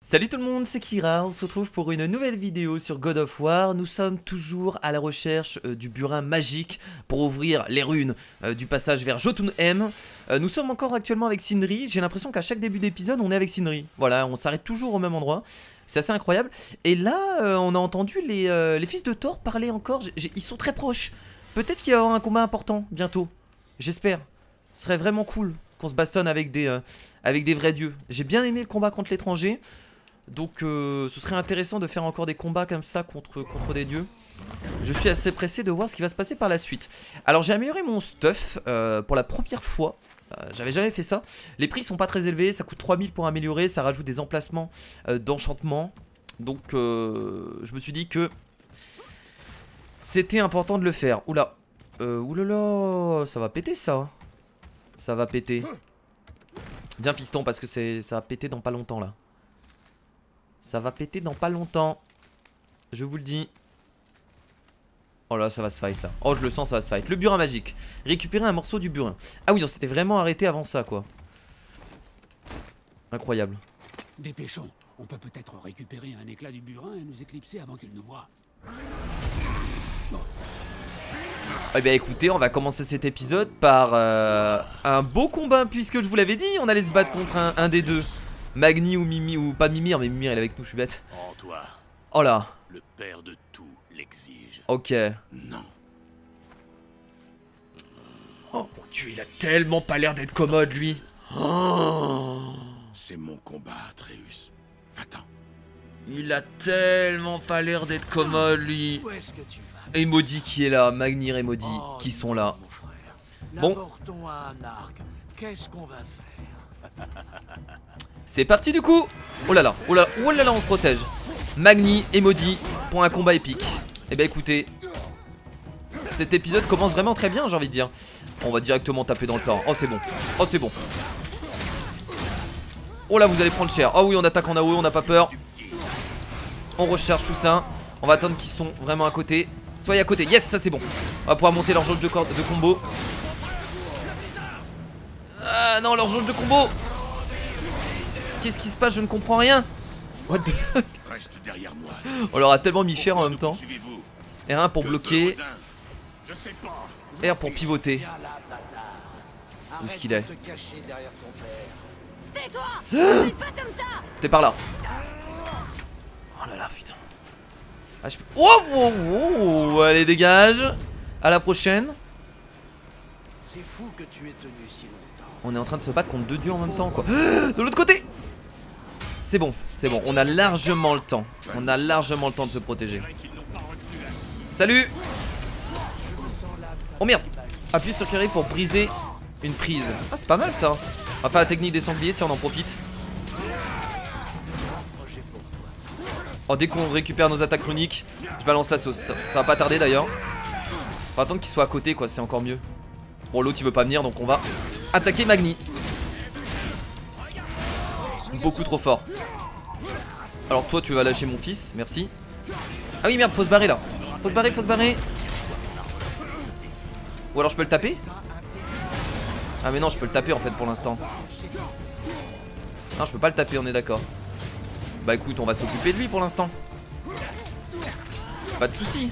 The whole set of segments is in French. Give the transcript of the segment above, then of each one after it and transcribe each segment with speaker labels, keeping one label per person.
Speaker 1: Salut tout le monde, c'est Kira, on se retrouve pour une nouvelle vidéo sur God of War. Nous sommes toujours à la recherche du burin magique pour ouvrir les runes du passage vers Jotunheim. Nous sommes encore actuellement avec Sindri, j'ai l'impression qu'à chaque début d'épisode on est avec Sindri. Voilà, on s'arrête toujours au même endroit, c'est assez incroyable. Et là, on a entendu les fils de Thor parler encore, ils sont très proches. Peut-être qu'il va y avoir un combat important bientôt, j'espère. Ce serait vraiment cool qu'on se bastonne avec des vrais dieux. J'ai bien aimé le combat contre l'étranger. Donc ce serait intéressant de faire encore des combats comme ça contre des dieux. Je suis assez pressé de voir ce qui va se passer par la suite. Alors j'ai amélioré mon stuff pour la première fois. J'avais jamais fait ça. Les prix sont pas très élevés, ça coûte 3000 pour améliorer. Ça rajoute des emplacements d'enchantement. Donc je me suis dit que c'était important de le faire. Oula, oulala, ça va péter ça. Ça va péter. Viens piston parce que ça va péter dans pas longtemps là. Ça va péter dans pas longtemps. Je vous le dis. Oh là, ça va se fight là. Oh, je le sens, ça va se fight. Le burin magique. Récupérer un morceau du burin. Ah oui, on s'était vraiment arrêté avant ça, quoi. Incroyable.
Speaker 2: Dépêchons. On peut peut-être récupérer un éclat du burin et nous éclipser avant qu'il nous voie.
Speaker 1: Eh bien écoutez, on va commencer cet épisode par un beau combat. Puisque je vous l'avais dit, on allait se battre contre un des deux. Magni ou Mimi, ou pas Mimir, mais Mimir il est avec nous, je suis bête.
Speaker 3: Oh toi,
Speaker 1: oh là.
Speaker 3: Le père de tout l'exige.
Speaker 1: Ok.
Speaker 3: Non.
Speaker 1: Oh mon dieu, il a tellement pas l'air d'être commode lui. Oh.
Speaker 3: C'est mon combat, Atreus. Va-t'en.
Speaker 1: Il a tellement pas l'air d'être commode lui.
Speaker 2: Où est-ce que tu vas?
Speaker 1: Et Maudit qui est là, Magnir et Maudit qui sont là.
Speaker 2: Mon frère.
Speaker 1: Bon.
Speaker 2: L'avorton à un arc. Qu'est-ce qu'on va faire?
Speaker 1: C'est parti du coup. Oh là là, oh là, oh là là, on se protège. Magni et Maudit pour un combat épique. Eh ben écoutez, cet épisode commence vraiment très bien, j'ai envie de dire. On va directement taper dans le temps. Oh c'est bon, oh c'est bon. Oh là, vous allez prendre cher. Oh oui, on attaque en AOE, on n'a pas peur. On recharge tout ça. On va attendre qu'ils sont vraiment à côté. Soyez à côté, yes, ça c'est bon. On va pouvoir monter leur jauge de combo. Ah non, leur jauge de combo. Qu'est-ce qui se passe? Je ne comprends rien. What the fuck?
Speaker 3: Reste derrière moi.
Speaker 1: On leur a tellement mis cher en même temps. R1 pour bloquer.
Speaker 3: Je sais pas.
Speaker 1: R pour pivoter.
Speaker 2: Viens là, bâtard.
Speaker 1: Où est-ce
Speaker 2: Arrête
Speaker 1: qu'il
Speaker 2: de
Speaker 1: est?
Speaker 2: te cacher derrière ton père.
Speaker 4: Tais-toi! Fais pas comme ça!
Speaker 1: T'es par là. Oh là là, putain. Ah, je peux... Oh, oh, oh, oh, allez, dégage. À la prochaine.
Speaker 2: C'est fou que tu aies tenu si longtemps.
Speaker 1: On est en train de se battre contre deux dieux en même temps, quoi. De l'autre côté. C'est bon, c'est bon. On a largement le temps. On a largement le temps de se protéger. Salut. Oh merde. Appuie sur carré pour briser une prise. Ah, c'est pas mal ça. On va faire la technique des sangliers, tiens, on en profite. Oh, dès qu'on récupère nos attaques chroniques, je balance la sauce. Ça va pas tarder d'ailleurs. Faut attendre qu'il soit à côté, quoi, c'est encore mieux. Bon, l'autre il veut pas venir, donc on va attaquer Magni. Beaucoup trop fort. Alors toi tu vas lâcher mon fils, merci. Ah oui merde, faut se barrer là. Faut se barrer, faut se barrer. Ou alors je peux le taper? Ah mais non, je peux le taper en fait pour l'instant. Non, je peux pas le taper, on est d'accord. Bah écoute, on va s'occuper de lui pour l'instant. Pas de soucis.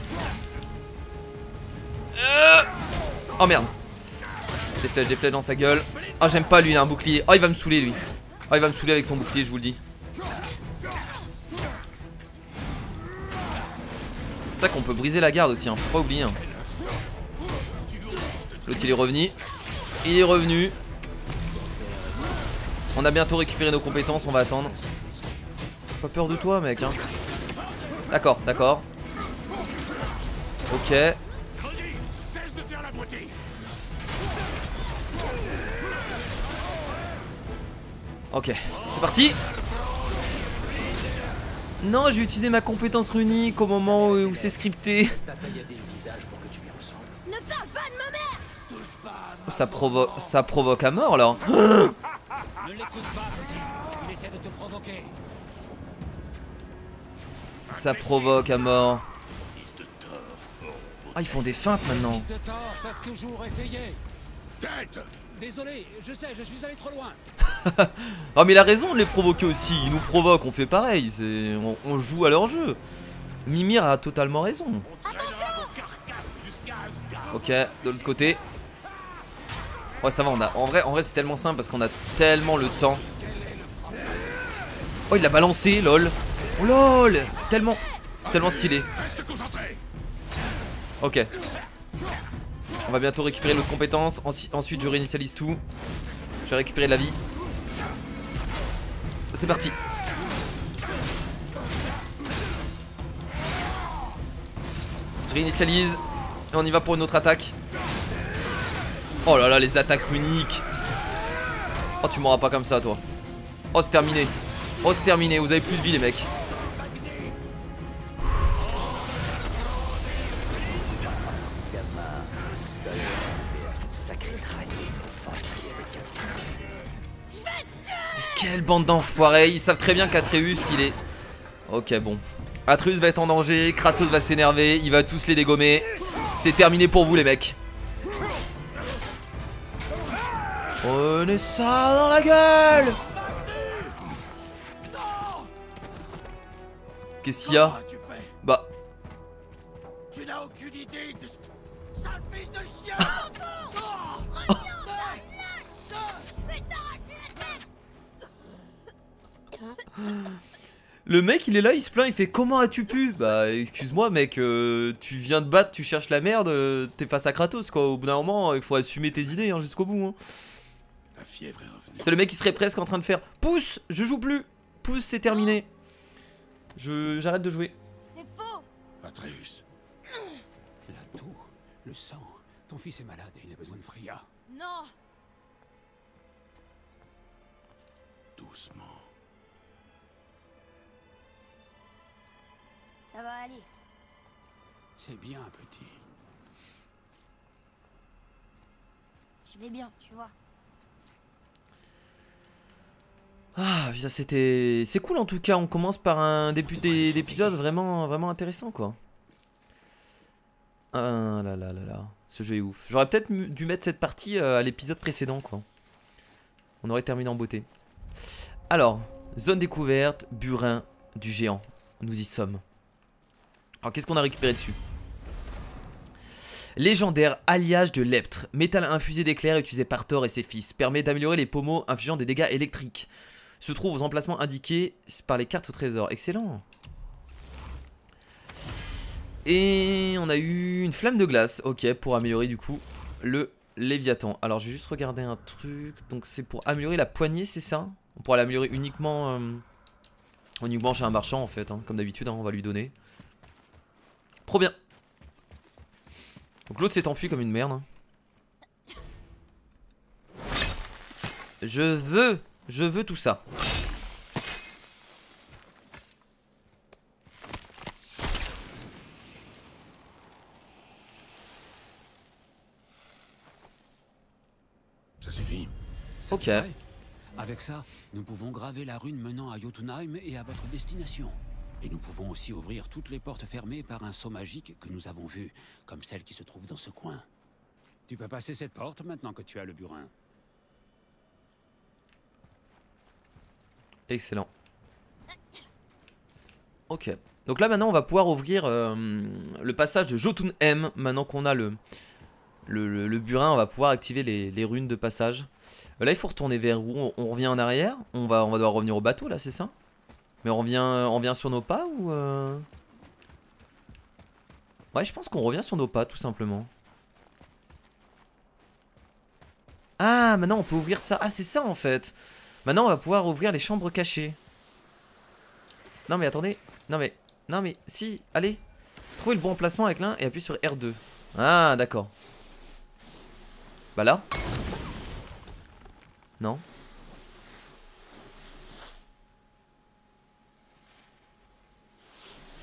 Speaker 1: Oh merde. Des flèches dans sa gueule. Ah j'aime pas lui, il a un bouclier. Oh il va me saouler lui. Oh il va me saouler avec son bouclier, je vous le dis. C'est ça qu'on peut briser la garde aussi, hein. Faut pas oublier hein. L'autre il est revenu. Il est revenu. On a bientôt récupéré nos compétences, on va attendre. Pas peur de toi mec hein. D'accord, d'accord. Ok. Ok, c'est parti. Non, j'ai utilisé ma compétence runique au moment où c'est scripté.
Speaker 4: Ne parle pas de ma mère!
Speaker 1: Ça provoque à mort là.
Speaker 2: Ne l'écoute pas, petit. Il essaie de te provoquer.
Speaker 1: Ça provoque à mort. Ah, ils font des feintes maintenant.
Speaker 2: Les fils de Thor peuvent toujours essayer.
Speaker 3: Tête.
Speaker 2: Désolé, je sais, je suis allé trop loin.
Speaker 1: Ah mais il a raison de les provoquer aussi, ils nous provoquent, on fait pareil, on joue à leur jeu. Mimir a totalement raison. Ok, de l'autre côté. Ouais ça va, en vrai c'est tellement simple parce qu'on a tellement le temps. Oh il l'a balancé, lol. Oh lol, tellement stylé. Ok. On va bientôt récupérer l'autre compétence. Ensuite je réinitialise tout. Je vais récupérer de la vie. C'est parti. Je réinitialise. Et on y va pour une autre attaque. Oh là là, les attaques runiques. Oh, tu m'auras pas comme ça, toi. Oh, c'est terminé. Oh, c'est terminé. Vous avez plus de vie, les mecs. Quelle bande d'enfoirés. Ils savent très bien qu'Atreus, il est... Ok, bon. Atreus va être en danger. Kratos va s'énerver. Il va tous les dégommer. C'est terminé pour vous, les mecs. Prenez ça dans la gueule. Qu'est-ce qu'il y a? Bah.
Speaker 3: Tu n'as aucune idée de ce sale fils de chien.
Speaker 1: Le mec il est là, il se plaint, il fait comment as-tu pu? Bah excuse-moi mec, tu viens de battre, tu cherches la merde, t'es face à Kratos quoi. Au bout d'un moment il faut assumer tes idées hein, jusqu'au bout hein.
Speaker 3: La fièvre est revenue.
Speaker 1: C'est le mec qui serait presque en train de faire pouce, je joue plus, pouce c'est terminé. J'arrête de jouer.
Speaker 4: C'est faux.
Speaker 3: Atreus,
Speaker 2: La toux, le sang. Ton fils est malade et il a besoin de Freya.
Speaker 4: Non.
Speaker 3: doucement.
Speaker 4: Ça va aller.
Speaker 2: C'est bien, petit.
Speaker 4: Je vais bien, tu vois.
Speaker 1: Ah ça c'était... C'est cool en tout cas, on commence par un début d'épisode vraiment intéressant quoi. Ah là là là là, ce jeu est ouf. J'aurais peut-être dû mettre cette partie à l'épisode précédent quoi. On aurait terminé en beauté. Alors, zone découverte, burin du géant. Nous y sommes. Alors qu'est-ce qu'on a récupéré dessus? Légendaire alliage de leptre. Métal infusé d'éclairs utilisé par Thor et ses fils. Permet d'améliorer les pommeaux infligeant des dégâts électriques. Se trouve aux emplacements indiqués par les cartes au trésor. Excellent. Et on a eu une flamme de glace. Ok, pour améliorer du coup le Léviathan. Alors je vais juste regarder un truc. Donc c'est pour améliorer la poignée, c'est ça? On pourra l'améliorer uniquement chez un marchand en fait hein. Comme d'habitude hein, on va lui donner. Trop bien. Donc l'autre s'est enfui comme une merde hein. Je veux tout ça.
Speaker 3: Ça suffit.
Speaker 1: Ok.
Speaker 2: Ouais. Avec ça, nous pouvons graver la rune menant à Jotunheim et à votre destination. Et nous pouvons aussi ouvrir toutes les portes fermées par un sceau magique que nous avons vu, comme celle qui se trouve dans ce coin. Tu peux passer cette porte maintenant que tu as le burin.
Speaker 1: Excellent. Ok. Donc là maintenant on va pouvoir ouvrir le passage de Jotunheim. Maintenant qu'on a le burin, on va pouvoir activer les runes de passage. Là il faut retourner vers où? On revient en arrière? On va devoir revenir au bateau là, c'est ça? Mais on revient sur nos pas ou Ouais je pense qu'on revient sur nos pas tout simplement. Ah maintenant on peut ouvrir ça. Ah c'est ça en fait. Maintenant on va pouvoir ouvrir les chambres cachées. Non mais attendez. Non mais si, allez. Trouvez le bon emplacement avec l'un et appuie sur R2. Ah d'accord. Bah là. Non.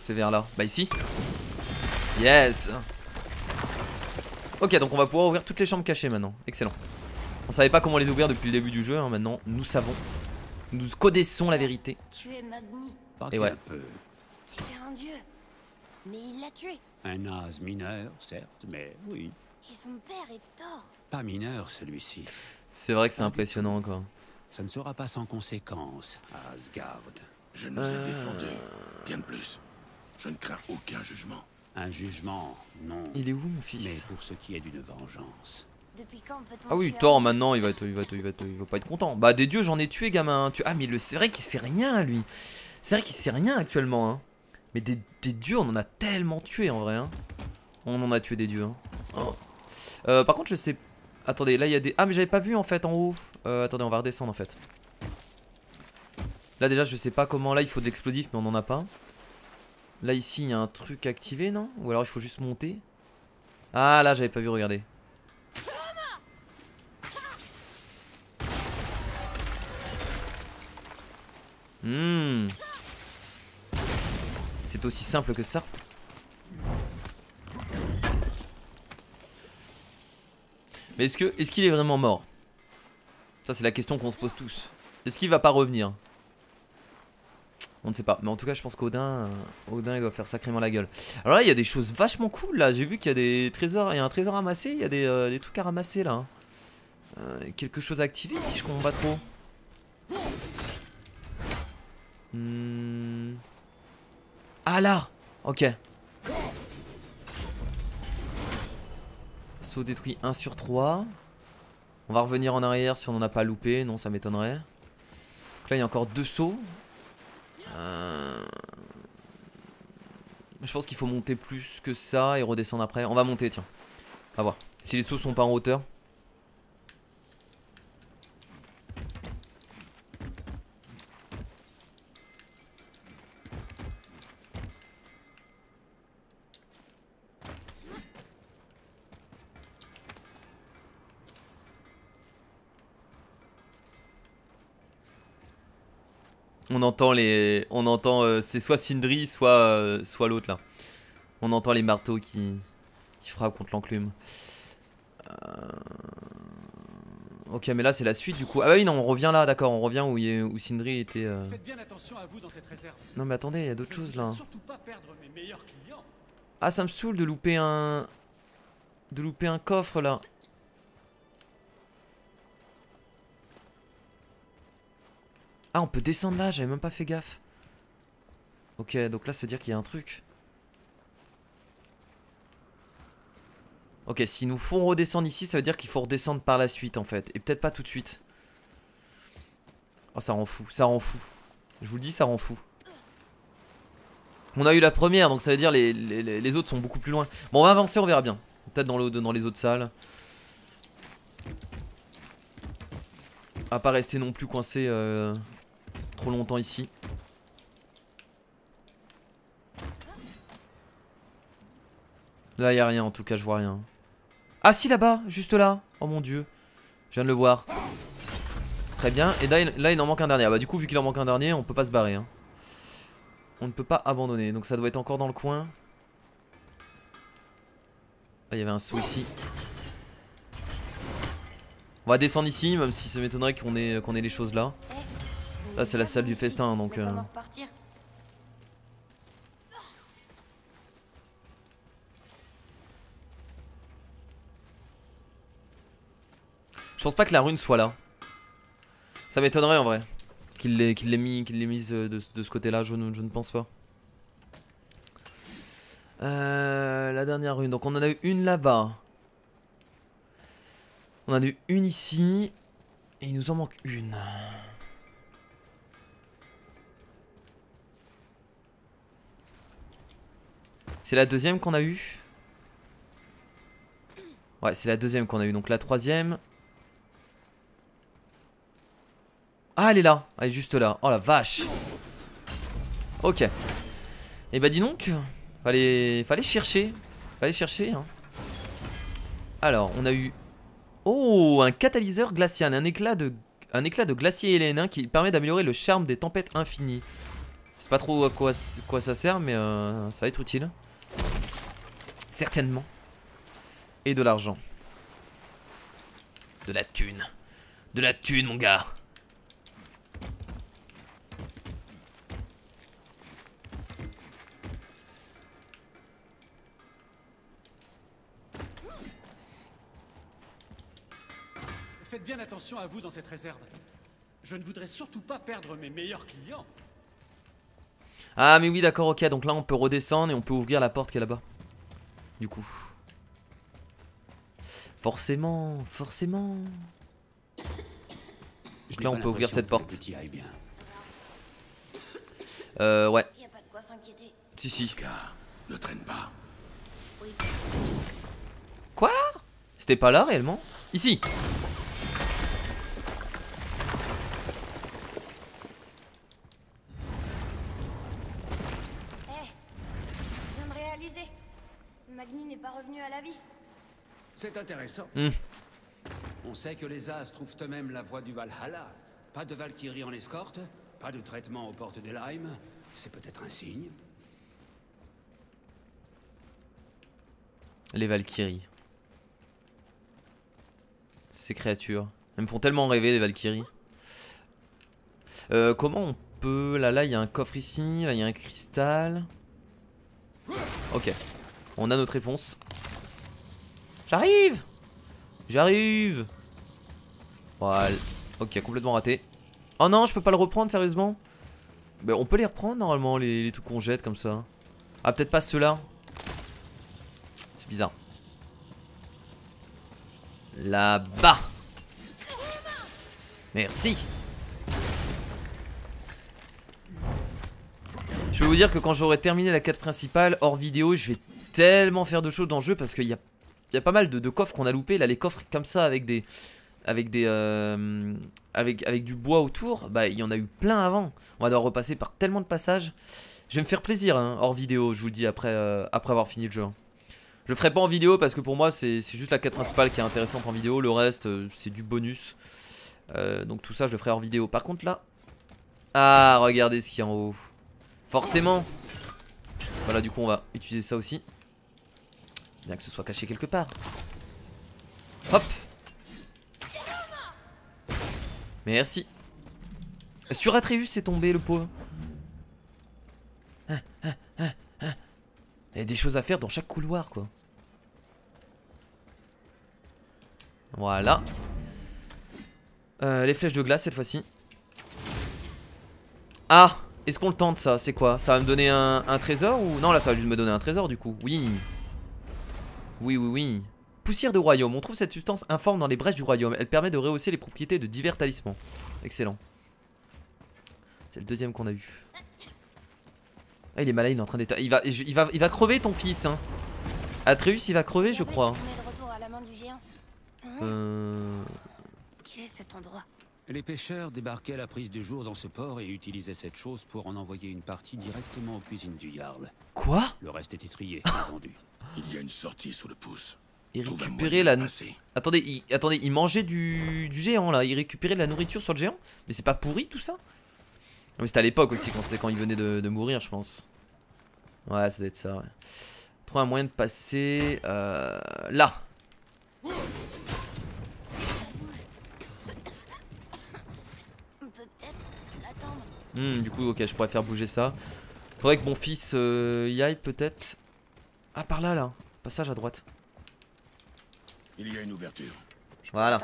Speaker 1: C'est vers là. Bah ici. Yes. Ok donc on va pouvoir ouvrir toutes les chambres cachées maintenant. Excellent. On savait pas comment les ouvrir depuis le début du jeu hein. Maintenant nous savons. Nous connaissons la vérité.
Speaker 4: Tu es Magni.
Speaker 1: Et ouais.
Speaker 2: Peu.
Speaker 4: C'était un dieu. Mais il l'a tué.
Speaker 2: Un as mineur, certes, mais oui.
Speaker 4: Et son père est Thor.
Speaker 2: Pas mineur, celui-ci.
Speaker 1: C'est vrai que c'est impressionnant quoi.
Speaker 2: Ça ne sera pas sans conséquence à Asgard.
Speaker 3: Je nous ai défendu. Bien de plus. Je ne crains aucun jugement.
Speaker 2: Un jugement, non.
Speaker 1: Il est où mon
Speaker 2: Mais
Speaker 1: fils?
Speaker 2: pour ce qui est d'une vengeance.
Speaker 4: Depuis quand peut-on
Speaker 1: Ah oui,
Speaker 4: tuer un
Speaker 1: Thor
Speaker 4: dieu?
Speaker 1: maintenant il va pas être content. Bah des dieux j'en ai tué gamin. Ah mais c'est vrai qu'il sait rien lui. C'est vrai qu'il sait rien actuellement hein. Mais des dieux on en a tellement tué en vrai hein. On en a tué des dieux hein. Oh. Par contre je sais. Attendez là il y a des. Ah mais j'avais pas vu en fait en haut. Attendez on va redescendre en fait. Là déjà je sais pas comment. Là il faut de l'explosif mais on en a pas. Là ici il y a un truc activé non? Ou alors il faut juste monter. Ah là j'avais pas vu, regardez. C'est aussi simple que ça. Mais est-ce qu'il est vraiment mort? Ça c'est la question qu'on se pose tous. Est-ce qu'il va pas revenir? On ne sait pas. Mais en tout cas je pense qu'Odin il doit faire sacrément la gueule. Alors là il y a des choses vachement cool là. J'ai vu qu'il y a des trésors. Il y a un trésor ramassé. Il y a des trucs à ramasser là. Quelque chose à activer si je comprends pas trop. Ah là. Ok. Saut détruit 1 sur 3. On va revenir en arrière si on n'en a pas loupé. Non ça m'étonnerait. Donc là il y a encore 2 sauts. Je pense qu'il faut monter plus que ça et redescendre après. On va monter tiens. On va voir. Si les sauts sont pas en hauteur. On entend c'est soit Sindri soit l'autre là. On entend les marteaux qui frappent contre l'enclume. Ok mais là c'est la suite du coup. Ah bah oui non on revient là d'accord. On revient où Sindri était
Speaker 5: Faites bien attention à vous dans cette réserve.
Speaker 1: Non mais attendez il y a d'autres choses là.
Speaker 5: Surtout pas perdre mes meilleurs clients.
Speaker 1: Ah ça me saoule de louper un coffre là. Ah on peut descendre là, j'avais même pas fait gaffe. Ok donc là ça veut dire qu'il y a un truc. Ok s'ils nous font redescendre ici ça veut dire qu'il faut redescendre par la suite en fait. Et peut-être pas tout de suite. Oh ça rend fou, ça rend fou. Je vous le dis ça rend fou. On a eu la première donc ça veut dire les autres sont beaucoup plus loin. Bon on va avancer on verra bien. Peut-être dans les autres salles. À pas rester non plus coincé trop longtemps ici. Là y a rien en tout cas je vois rien. Ah si là-bas, juste là. Oh mon dieu. Je viens de le voir. Très bien. Et là il en manque un dernier. Ah bah du coup vu qu'il en manque un dernier on peut pas se barrer hein. On ne peut pas abandonner. Donc ça doit être encore dans le coin. Là il y avait un saut ici. On va descendre ici même si ça m'étonnerait qu'on ait les choses là. Là c'est la salle du festin donc je pense pas que la rune soit là. Ça m'étonnerait en vrai qu'il l'ait mise de ce côté là. Je ne pense pas. La dernière rune. Donc on en a eu une là-bas. On en a eu une ici. Et il nous en manque une. C'est la deuxième qu'on a eu. Ouais c'est la deuxième qu'on a eu. Donc la troisième. Ah elle est là. Elle est juste là. Oh la vache. Ok. Et bah dis donc. Fallait chercher. Fallait chercher hein. Alors on a eu. Oh un catalyseur glacial. Un éclat de glacier hélénin qui permet d'améliorer le charme des tempêtes infinies. Je sais pas trop à quoi ça sert mais ça va être utile. Certainement. Et de l'argent. De la thune. De la thune mon gars.
Speaker 5: Faites bien attention à vous dans cette réserve. Je ne voudrais surtout pas perdre mes meilleurs clients.
Speaker 1: Ah mais oui d'accord, ok, donc là on peut redescendre et on peut ouvrir la porte qui est là-bas. Du coup. Forcément, forcément. Donc là on peut ouvrir cette porte. Ouais.
Speaker 4: Y a pas de quoi s'inquiéter.
Speaker 1: Si si.
Speaker 3: Oscar, ne traîne pas.
Speaker 4: Oui.
Speaker 1: Quoi? C'était pas là réellement? Ici.
Speaker 4: Je viens de réaliser. Magni n'est pas revenu à la vie.
Speaker 2: C'est intéressant.
Speaker 1: Hmm.
Speaker 2: On sait que les As trouvent eux-mêmes la voie du Valhalla. Pas de Valkyrie en escorte, pas de traitement aux portes d'Helheim. C'est peut-être un signe.
Speaker 1: Les Valkyries. Ces créatures. Elles me font tellement rêver les Valkyries. Comment on peut... Là il y a un coffre ici. Là il y a un cristal. Ok. On a notre réponse. J'arrive. J'arrive. Voilà. Ok, complètement raté. Oh non, je peux pas le reprendre sérieusement. Bah, on peut les reprendre normalement, les trucs qu'on jette comme ça. Ah, peut-être pas ceux-là. C'est bizarre. Là-bas. Merci. Je peux vous dire que quand j'aurai terminé la quête principale, hors vidéo, je vais tellement faire de choses dans le jeu parce qu'il y a pas mal de coffres qu'on a loupés. Là, les coffres comme ça avec des... avec du bois autour, bah il y en a eu plein avant. On va devoir repasser par tellement de passages. Je vais me faire plaisir hein, hors vidéo, je vous le dis après avoir fini le jeu. Je le ferai pas en vidéo parce que pour moi c'est juste la quête principale qui est intéressante en vidéo. Le reste c'est du bonus. Donc tout ça je le ferai hors vidéo. Par contre là... Ah regardez ce qu'il y a en haut. Forcément. Voilà, du coup on va utiliser ça aussi. Bien que ce soit caché quelque part. Hop. Merci. Sur Atreus c'est tombé le pauvre. Il y a des choses à faire dans chaque couloir quoi. Voilà. Les flèches de glace cette fois-ci. Ah, est-ce qu'on le tente ça? C'est quoi? Ça va me donner un trésor ou... Non là ça va juste me donner un trésor du coup. Oui. Oui oui oui. Poussière de royaume, on trouve cette substance informe dans les brèches du royaume. Elle permet de rehausser les propriétés de divers talismans. Excellent. C'est le deuxième qu'on a eu. Ah il est malade, il est en train d'être... Il va crever ton fils hein. Atreus il va crever je crois.
Speaker 4: Quel est cet endroit?
Speaker 2: Les pêcheurs débarquaient à la prise du jour dans ce port et utilisaient cette chose pour en envoyer une partie directement aux cuisines du Jarl.
Speaker 1: Quoi?
Speaker 2: Le reste était trié et vendu.
Speaker 3: Il y a une sortie sous le pouce.
Speaker 1: Il récupérait la... Attendez, il mangeait du géant là. Il récupérait de la nourriture sur le géant. Mais c'est pas pourri tout ça? Mais c'était à l'époque aussi quand il venait de mourir je pense. Ouais ça doit être ça ouais. Trouver un moyen de passer là. Du coup ok je pourrais faire bouger ça. Faudrait que mon fils y aille peut-être. Ah par là là. Passage à droite.
Speaker 3: Il y a une ouverture.
Speaker 1: Voilà.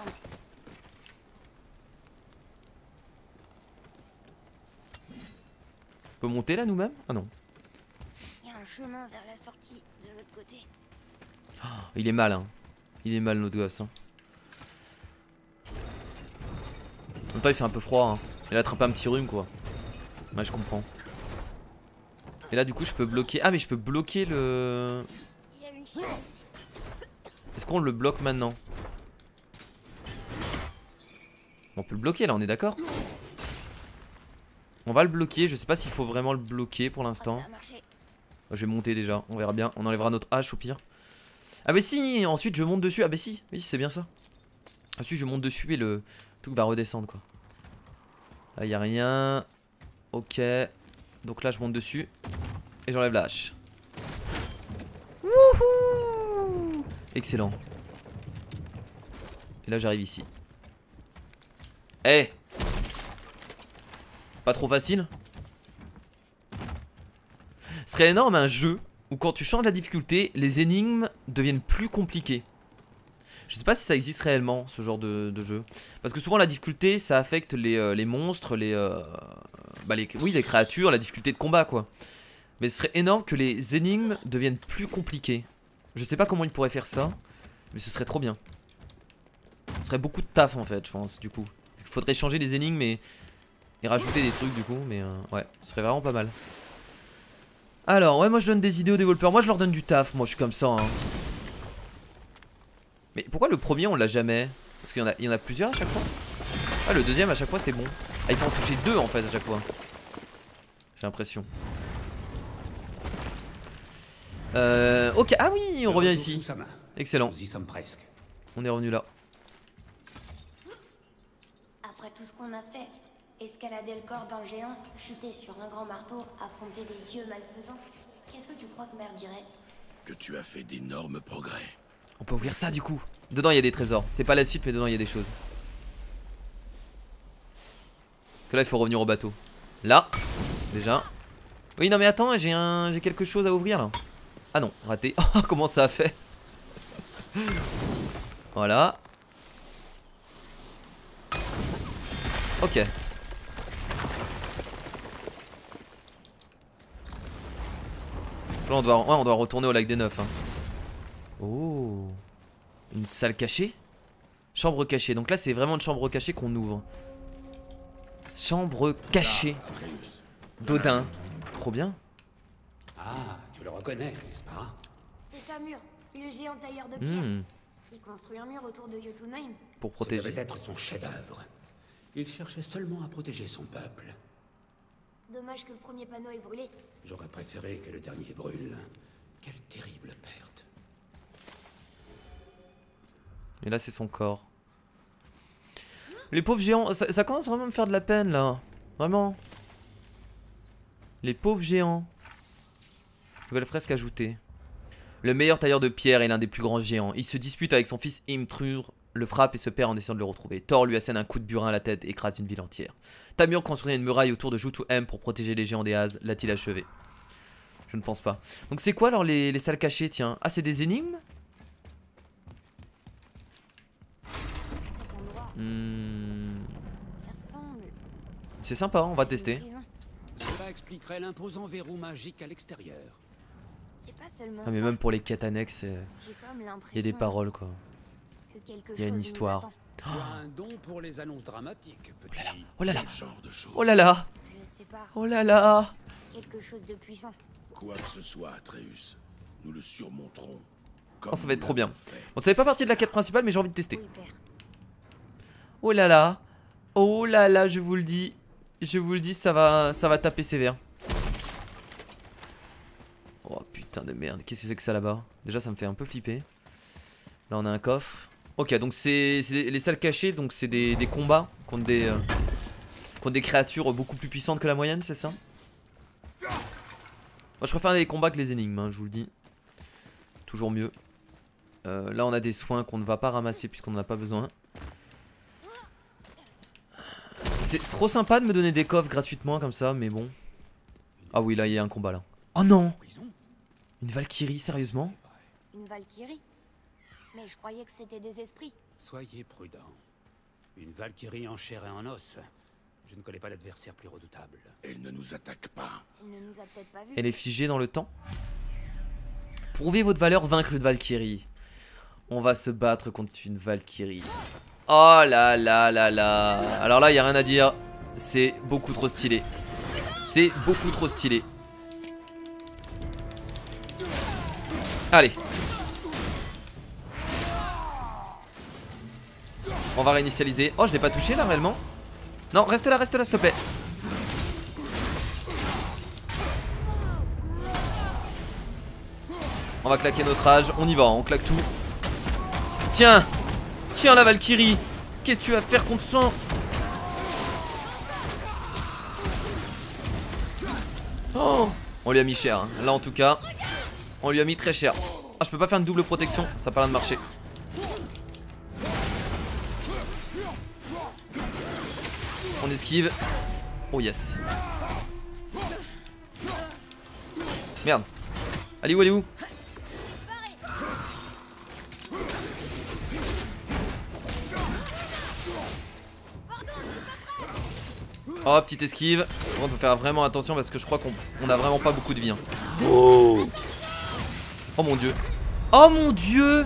Speaker 1: On peut monter là nous-mêmes? Ah non.
Speaker 4: Il y a un chemin vers la sortie de l'autre côté.
Speaker 1: Oh, il est mal hein. Il est mal notre gosse hein. En même temps il fait un peu froid hein. Il a attrapé un petit rhume quoi. Ouais je comprends. Et là du coup je peux bloquer. Ah mais je peux bloquer le... Est-ce qu'on le bloque maintenant? On peut le bloquer là on est d'accord? On va le bloquer, je sais pas s'il faut vraiment le bloquer pour l'instant. Je vais monter déjà, on verra bien. On enlèvera notre hache au pire. Ah bah si, ensuite je monte dessus. Ah bah si, oui c'est bien ça. Ensuite je monte dessus et le truc va redescendre quoi. Là y a rien. Ok. Donc là je monte dessus. Et j'enlève la hache. Wouhou! Excellent. Et là j'arrive ici. Eh! Pas trop facile? Ce serait énorme un jeu où quand tu changes la difficulté, les énigmes deviennent plus compliquées. Je sais pas si ça existe réellement ce genre de jeu. Parce que souvent la difficulté ça affecte les monstres, oui, les créatures, la difficulté de combat quoi. Mais ce serait énorme que les énigmes deviennent plus compliquées. Je sais pas comment ils pourraient faire ça, mais ce serait trop bien. Ce serait beaucoup de taf en fait, je pense, du coup. Il faudrait changer les énigmes et rajouter des trucs du coup, mais ouais, ce serait vraiment pas mal. Alors, ouais, moi je donne des idées aux développeurs. Moi je leur donne du taf, moi je suis comme ça. Hein. Mais pourquoi le premier on l'a jamais? Parce qu'il y en a plusieurs à chaque fois. Ah, le deuxième à chaque fois c'est bon. Ah, il faut en toucher 2 en fait à chaque fois. J'ai l'impression. Ok, ah oui, on revient ici. Excellent.
Speaker 2: Nous y sommes presque.
Speaker 1: On est revenu là.
Speaker 4: Après tout ce qu'on a fait, escalader le corps d'un géant, chuter sur un grand marteau, affronter des dieux malfaisants, qu'est-ce que tu crois que Mère dirait?
Speaker 3: Que tu as fait d'énormes progrès.
Speaker 1: On peut ouvrir ça du coup. Dedans il y a des trésors. C'est pas la suite mais dedans il y a des choses. Que là il faut revenir au bateau. Là, déjà. Oui non mais attends, j'ai quelque chose à ouvrir là. Ah non, raté. Oh, comment ça a fait? Voilà. Ok. Là on doit retourner au lac des Neufs. Hein. Oh. Une salle cachée. Chambre cachée. Donc là c'est vraiment une chambre cachée qu'on ouvre. Chambre cachée. Dodin. Trop bien.
Speaker 2: Ah, tu le reconnais, n'est-ce pas?
Speaker 4: C'est Tamur, le géant tailleur de pierre.
Speaker 1: Mmh.
Speaker 4: Il construit un mur autour de Jotunheim.
Speaker 1: Pour
Speaker 2: Ce
Speaker 1: protéger.
Speaker 2: devait être son chef-d'œuvre. Il cherchait seulement à protéger son peuple.
Speaker 4: Dommage que le premier panneau ait brûlé.
Speaker 2: J'aurais préféré que le dernier brûle. Quelle terrible perte.
Speaker 1: Et là c'est son corps. Les pauvres géants, ça commence vraiment à me faire de la peine là. Vraiment. Les pauvres géants. Nouvelle fresque ajoutée. Le meilleur tailleur de pierre est l'un des plus grands géants. Il se dispute avec son fils Imtrur, le frappe et se perd en essayant de le retrouver. Thor lui assène un coup de burin à la tête et écrase une ville entière. Tamur construit une muraille autour de Jotunheim pour protéger les géants des As. L'a-t-il achevé? Je ne pense pas. Donc c'est quoi alors les salles cachées, tiens? Ah c'est des énigmes?
Speaker 4: Cet endroit, ça ressemble
Speaker 1: C'est sympa, on va
Speaker 4: à une
Speaker 1: tester.
Speaker 4: prison.
Speaker 2: Cela expliquerait l'imposant verrou magique à l'extérieur.
Speaker 4: C'est pas seulement
Speaker 1: Ah mais
Speaker 4: ça.
Speaker 1: même pour les quêtes annexes,
Speaker 4: J'ai comme l'impression
Speaker 1: il y a des paroles quoi.
Speaker 4: que quelque
Speaker 1: Il y a une
Speaker 4: chose nous
Speaker 1: histoire.
Speaker 4: attend.
Speaker 2: Tu as un don pour les annonces dramatiques, petit.
Speaker 1: Oh là là.
Speaker 3: Quel genre de choses?
Speaker 1: Oh là là.
Speaker 4: Je sais pas,
Speaker 1: Oh là là.
Speaker 4: quelque chose de puissant.
Speaker 3: Quoi que ce soit, Atreus, nous le surmonterons.
Speaker 1: Oh, ça va être trop bien. Bon, ça fait pas partie de la quête principale mais j'ai envie de tester.
Speaker 4: Oui, père.
Speaker 1: Oh là là. Oh là là, je vous le dis. Je vous le dis, ça va taper sévère. Oh putain de merde. Qu'est-ce que c'est que ça là-bas? Déjà ça me fait un peu flipper. Là on a un coffre. Ok, donc c'est les salles cachées. Donc c'est des combats contre des créatures beaucoup plus puissantes que la moyenne, c'est ça? Moi je préfère les combats que les énigmes, hein, je vous le dis. Toujours mieux. Là on a des soins qu'on ne va pas ramasser puisqu'on n'en a pas besoin. C'est trop sympa de me donner des coffres gratuitement comme ça, mais bon. Ah oui, là il y a un combat là. Oh non! Une Valkyrie, sérieusement?
Speaker 4: Une Valkyrie. Mais je croyais que c'était des esprits.
Speaker 2: Soyez prudent. Une Valkyrie en chair et en os. Je ne connais pas d'adversaire plus redoutable.
Speaker 3: Elle ne nous attaque pas.
Speaker 4: Il ne nous a peut-être pas vus.
Speaker 1: Elle est figée dans le temps. Prouvez votre valeur, vaincre une Valkyrie. On va se battre contre une Valkyrie. Oh là là là là. Alors là, il n'y a rien à dire. C'est beaucoup trop stylé. C'est beaucoup trop stylé. Allez. On va réinitialiser. Oh, je l'ai pas touché là réellement. Non, reste là s'il te plaît. On va claquer notre âge, on y va, on claque tout. Tiens. Tiens la Valkyrie. Qu'est-ce que tu vas faire contre ça? Oh. On lui a mis cher, hein. Là en tout cas on lui a mis très cher. Ah, je peux pas faire une double protection, ça a pas l'air de marcher. On esquive. Oh yes. Merde. Elle est où, elle est où? Oh, petite esquive. On peut faire vraiment attention parce que je crois qu'on a vraiment pas beaucoup de vie. Hein. Oh mon dieu. Oh mon dieu.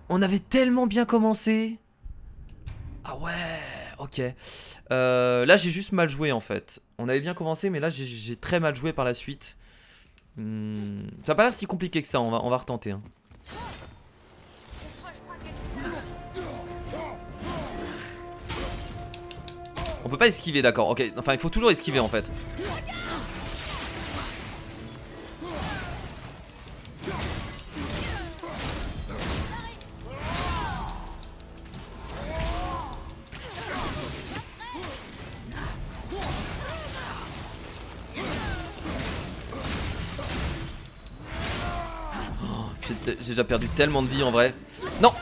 Speaker 1: On avait tellement bien commencé. Ah ouais, ok. Là j'ai juste mal joué en fait. On avait bien commencé mais là j'ai très mal joué par la suite. Ça a pas l'air si compliqué que ça, on va retenter. Hein. On peut pas esquiver, d'accord, ok. Enfin il faut toujours esquiver en fait. J'ai déjà perdu tellement de vie en vrai. Non.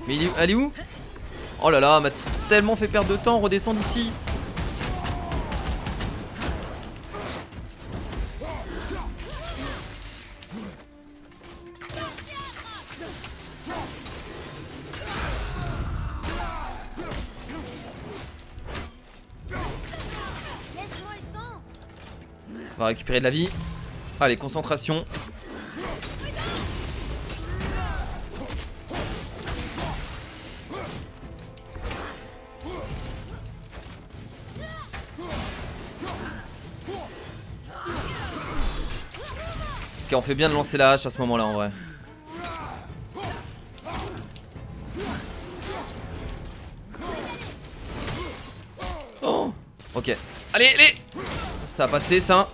Speaker 1: Mais elle est où? Oh là là, m'a tellement fait perdre de temps, redescends d'ici. On va récupérer de la vie. Allez, concentration. Ok, on fait bien de lancer la hache à ce moment-là en vrai. Oh. Ok. Allez, allez. Ça a passé ça.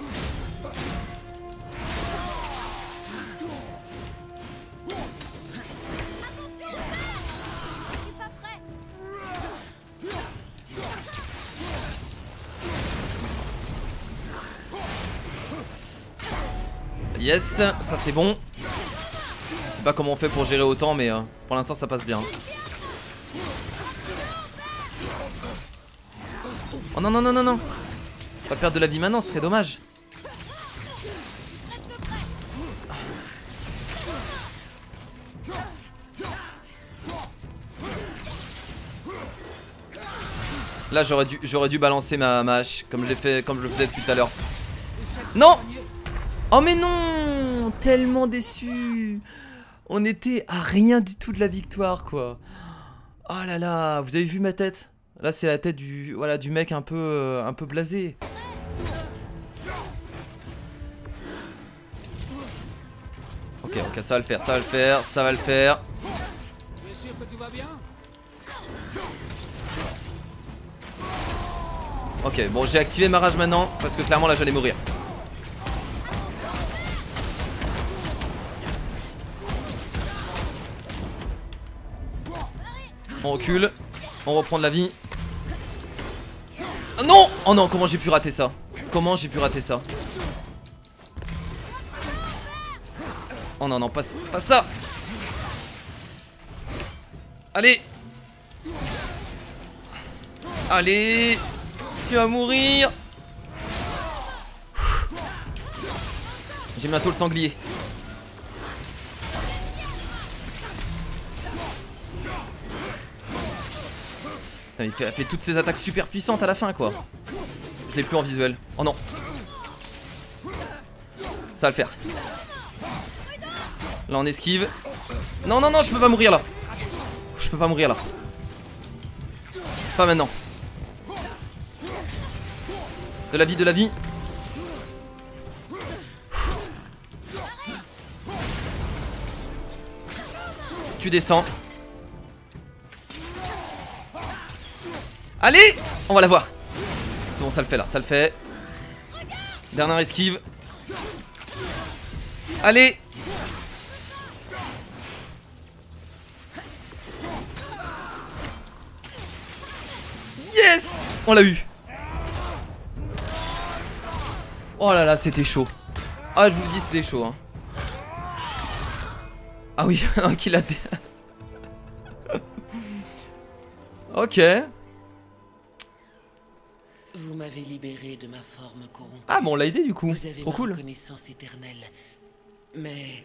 Speaker 1: Yes, ça c'est bon. Je sais pas comment on fait pour gérer autant mais pour l'instant ça passe bien. Oh non non non non non. Pas perdre de la vie maintenant, ce serait dommage. Là j'aurais dû balancer ma hache comme je le faisais depuis tout à l'heure. Non. Oh mais non. Tellement déçu. On était à rien du tout de la victoire quoi. Oh là là, vous avez vu ma tête? Là c'est la tête du mec un peu blasé. Ok, ça va le faire, ça va le faire, ça va le faire.
Speaker 2: Tu es sûr que tout va bien?
Speaker 1: Ok, bon j'ai activé ma rage maintenant parce que clairement là j'allais mourir. On recule, on reprend de la vie. Non! Oh non, comment j'ai pu rater ça? Comment j'ai pu rater ça? Oh non, non, pas ça! Allez! Allez! Tu vas mourir! J'ai bientôt le sanglier. Il fait toutes ces attaques super puissantes à la fin quoi. Je l'ai plus en visuel. Oh non. Ça va le faire. Là on esquive. Non non non, je peux pas mourir là. Je peux pas mourir là. Pas maintenant. De la vie, de la vie. Tu descends. Allez, on va la voir. C'est bon, ça le fait là, ça le fait. Dernière esquive. Allez. Yes. On l'a eu. Oh là là, c'était chaud. Ah, je vous le dis, c'était chaud hein. Ah oui, qu'il a... Ok.
Speaker 6: Vous m'avez libéré de ma forme corrompue.
Speaker 1: Ah bon, on l'a aidé du coup.
Speaker 6: Vous avez
Speaker 1: trop
Speaker 6: ma
Speaker 1: cool.
Speaker 6: reconnaissance éternelle. Mais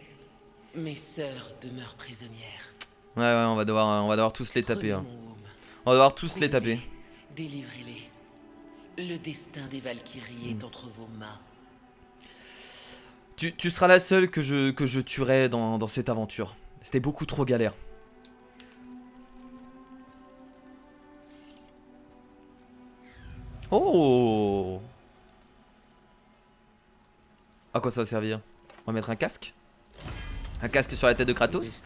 Speaker 6: Mes sœurs demeurent prisonnières.
Speaker 1: Ouais, ouais, on va devoir tous les taper.
Speaker 6: Prenez
Speaker 1: Hein.
Speaker 6: mon home.
Speaker 1: On va devoir tous les taper.
Speaker 6: Délivrez-les. Le destin des Valkyries est entre vos mains.
Speaker 1: Tu seras la seule que je tuerai dans cette aventure. C'était beaucoup trop galère. Oh! À quoi ça va servir? On va mettre un casque? Un casque sur la tête de Kratos.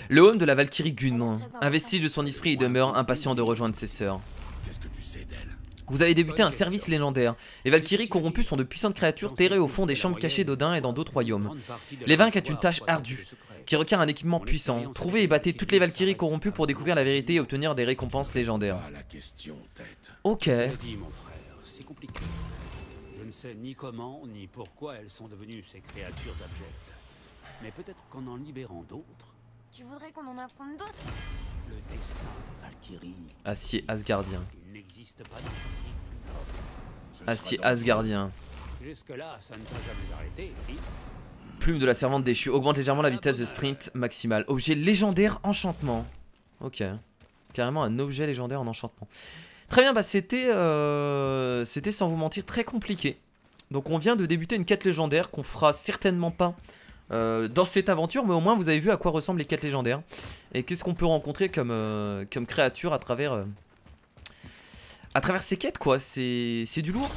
Speaker 1: Le home de la Valkyrie Gunn. Investi de son esprit, il demeure impatient de rejoindre ses sœurs.
Speaker 3: Qu'est-ce que tu sais d'elle?
Speaker 1: Vous avez débuté un service légendaire. Les Valkyries corrompues sont de puissantes créatures terrées au fond des chambres cachées d'Odin et dans d'autres royaumes. Les vaincre est une tâche ardue, qui requiert un équipement puissant. Trouvez et battez toutes les Valkyries corrompues pour découvrir la vérité et obtenir des récompenses légendaires.
Speaker 3: Ah, la question, tête.
Speaker 1: Ok.
Speaker 2: Je l'ai dit, mon frère, c'est compliqué. Je ne sais ni comment ni pourquoi elles sont devenues ces créatures abjectes. Mais peut-être qu'en en libérant d'autres,
Speaker 4: Tu voudrais qu'on en affronte d'autres?
Speaker 2: le destin des Valkyries,
Speaker 1: Acier Asgardien.
Speaker 2: il n'existe pas d'entreprise plus noble.
Speaker 1: Acier Asgardien.
Speaker 2: Jusque-là, ça ne t'a jamais arrêté, si?
Speaker 1: Plume de la servante déchue. Augmente légèrement la vitesse de sprint maximale. Objet légendaire enchantement. Ok. Carrément un objet légendaire en enchantement. Très bien, bah c'était sans vous mentir très compliqué. Donc on vient de débuter une quête légendaire qu'on fera certainement pas dans cette aventure, mais au moins vous avez vu à quoi ressemblent les quêtes légendaires. Et qu'est-ce qu'on peut rencontrer comme créature à travers ces quêtes quoi. C'est du lourd.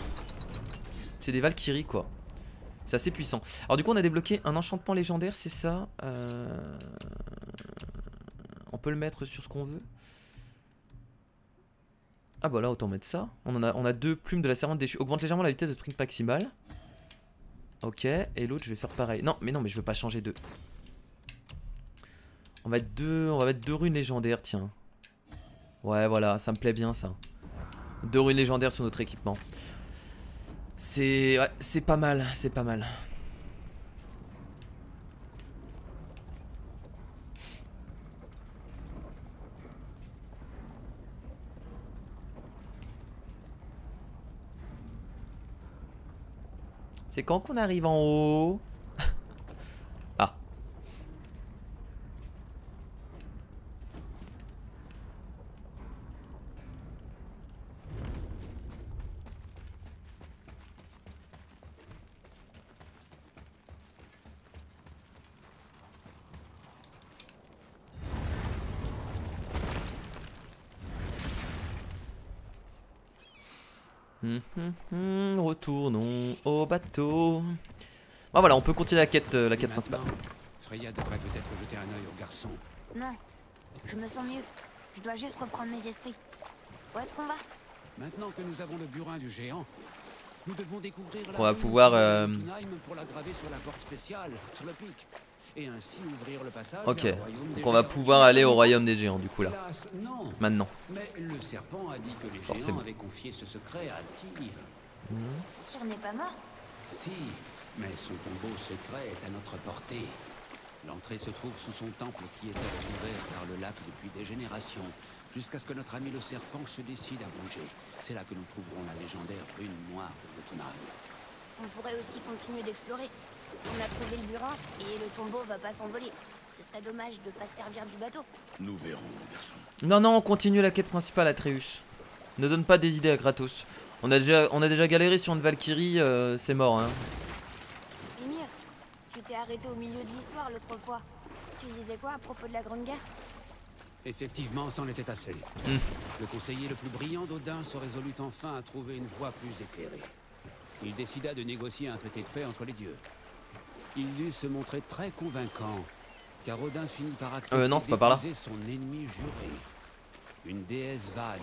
Speaker 1: C'est des Valkyries quoi. C'est assez puissant. Alors du coup on a débloqué un enchantement légendaire, c'est ça. On peut le mettre sur ce qu'on veut. Ah bah là autant mettre ça. On a deux plumes de la servante déchue. Augmente légèrement la vitesse de sprint maximale. Ok, et l'autre je vais faire pareil. Non mais je veux pas changer de. On va mettre deux runes légendaires, tiens. Ouais voilà, ça me plaît bien ça. Deux runes légendaires sur notre équipement. C'est pas mal, c'est pas mal. C'est quand qu'on arrive en haut? Ah. Retournons au bateau. Ah voilà, on peut continuer la quête principale.
Speaker 2: Maintenant, Freya devrait peut-être jeter un œil au garçon.
Speaker 4: Non, je me sens mieux. Je dois juste reprendre mes esprits. Où est-ce qu'on va?
Speaker 2: Maintenant que nous avons le burin du géant, nous devons découvrir la
Speaker 1: On va
Speaker 2: rune
Speaker 1: pouvoir,
Speaker 2: de Jotunheim pour la graver sur la porte spéciale, sur le pic, et ainsi ouvrir le passage
Speaker 1: Ok,
Speaker 2: vers le royaume des
Speaker 1: donc on va
Speaker 2: géants.
Speaker 1: pouvoir aller au royaume des géants du coup là.
Speaker 2: Hélas, non.
Speaker 1: Maintenant.
Speaker 2: Mais le serpent a dit que les
Speaker 1: Forcément.
Speaker 2: géants avaient confié ce secret à Tyr.
Speaker 4: Tyr n'est pas mort?
Speaker 2: Si, mais son tombeau secret est à notre portée. L'entrée se trouve sous son temple qui était recouvert par le lac depuis des générations, jusqu'à ce que notre ami le serpent se décide à bouger. C'est là que nous trouverons la légendaire rune noire de Jotunheim.
Speaker 4: On pourrait aussi continuer d'explorer. On a trouvé le burin et le tombeau va pas s'envoler. Ce serait dommage de pas se servir du bateau.
Speaker 3: Nous verrons, garçon.
Speaker 1: Non, on continue la quête principale Atreus. Ne donne pas des idées à Kratos. On a déjà galéré sur une Valkyrie, c'est mort hein.
Speaker 4: Et mieux, tu t'es arrêté au milieu de l'histoire l'autre fois. Tu disais quoi à propos de la Grande Guerre?
Speaker 2: Effectivement, c'en était assez. Le conseiller le plus brillant d'Odin se résolut enfin à trouver une voie plus éclairée. Il décida de négocier un traité de paix entre les dieux. Il dut se montrer très convaincant, car Odin finit par accepter
Speaker 1: non, c'est pas par là.
Speaker 2: d'épouser son ennemi juré. Une déesse Vanne,